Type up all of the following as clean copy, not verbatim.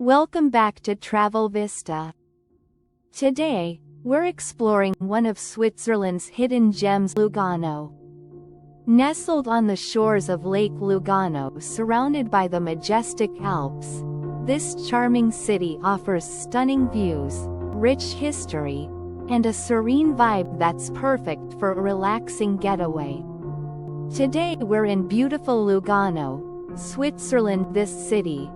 Welcome back to Travel Vista. Today, we're exploring one of Switzerland's hidden gems, Lugano. Nestled on the shores of Lake Lugano, surrounded by the majestic Alps, this charming city offers stunning views, rich history, and a serene vibe that's perfect for a relaxing getaway. Today we're in beautiful Lugano, Switzerland. This city,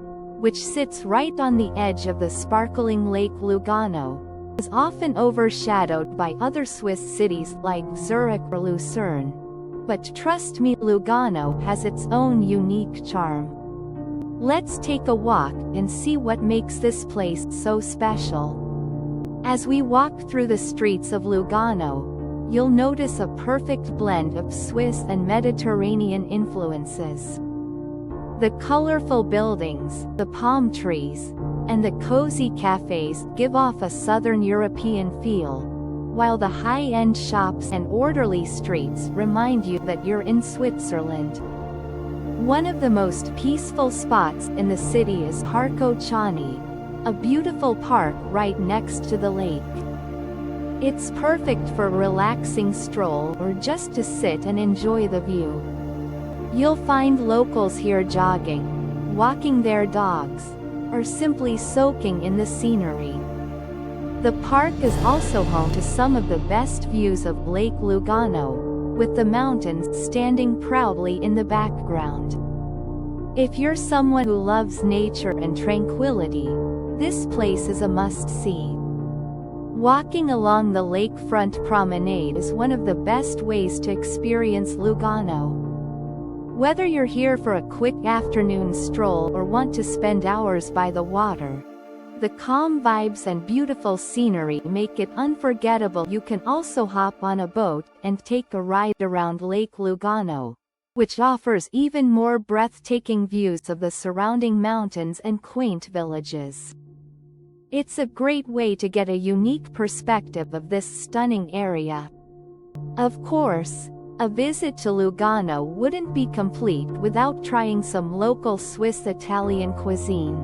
which sits right on the edge of the sparkling Lake Lugano, is often overshadowed by other Swiss cities like Zurich or Lucerne. But trust me, Lugano has its own unique charm. Let's take a walk and see what makes this place so special. As we walk through the streets of Lugano, you'll notice a perfect blend of Swiss and Mediterranean influences. The colorful buildings, the palm trees, and the cozy cafes give off a Southern European feel, while the high-end shops and orderly streets remind you that you're in Switzerland. One of the most peaceful spots in the city is Parco Chani, a beautiful park right next to the lake. It's perfect for a relaxing stroll or just to sit and enjoy the view. You'll find locals here jogging, walking their dogs, or simply soaking in the scenery. The park is also home to some of the best views of Lake Lugano, with the mountains standing proudly in the background. If you're someone who loves nature and tranquility, this place is a must-see. Walking along the lakefront promenade is one of the best ways to experience Lugano. Whether you're here for a quick afternoon stroll or want to spend hours by the water, the calm vibes and beautiful scenery make it unforgettable. You can also hop on a boat and take a ride around Lake Lugano, which offers even more breathtaking views of the surrounding mountains and quaint villages. It's a great way to get a unique perspective of this stunning area. Of course, a visit to Lugano wouldn't be complete without trying some local Swiss-Italian cuisine.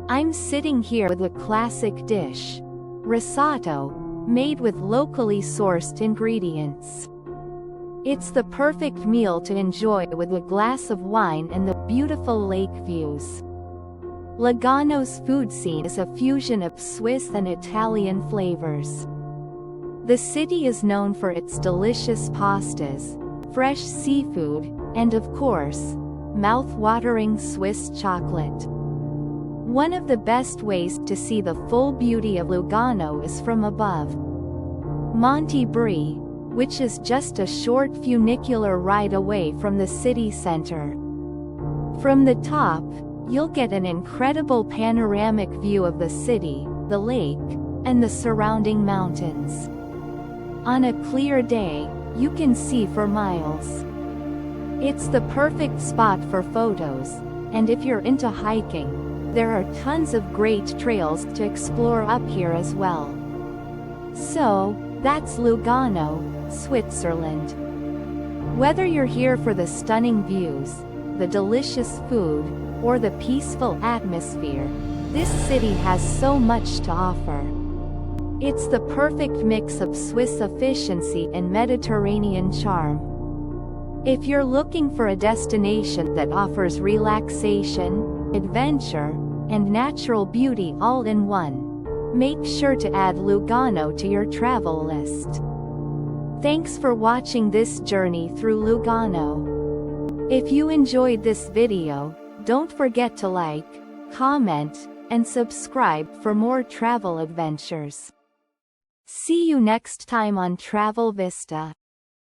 I'm sitting here with a classic dish, risotto, made with locally sourced ingredients. It's the perfect meal to enjoy with a glass of wine and the beautiful lake views. Lugano's food scene is a fusion of Swiss and Italian flavors. The city is known for its delicious pastas, fresh seafood, and of course, mouth-watering Swiss chocolate. One of the best ways to see the full beauty of Lugano is from above. Monte Brie, which is just a short funicular ride away from the city center. From the top, you'll get an incredible panoramic view of the city, the lake, and the surrounding mountains. On a clear day, you can see for miles. It's the perfect spot for photos, and if you're into hiking, there are tons of great trails to explore up here as well. So, that's Lugano, Switzerland. Whether you're here for the stunning views, the delicious food, or the peaceful atmosphere, this city has so much to offer. It's the perfect mix of Swiss efficiency and Mediterranean charm. If you're looking for a destination that offers relaxation, adventure, and natural beauty all in one, make sure to add Lugano to your travel list. Thanks for watching this journey through Lugano. If you enjoyed this video, don't forget to like, comment, and subscribe for more travel adventures. See you next time on Travel Vista.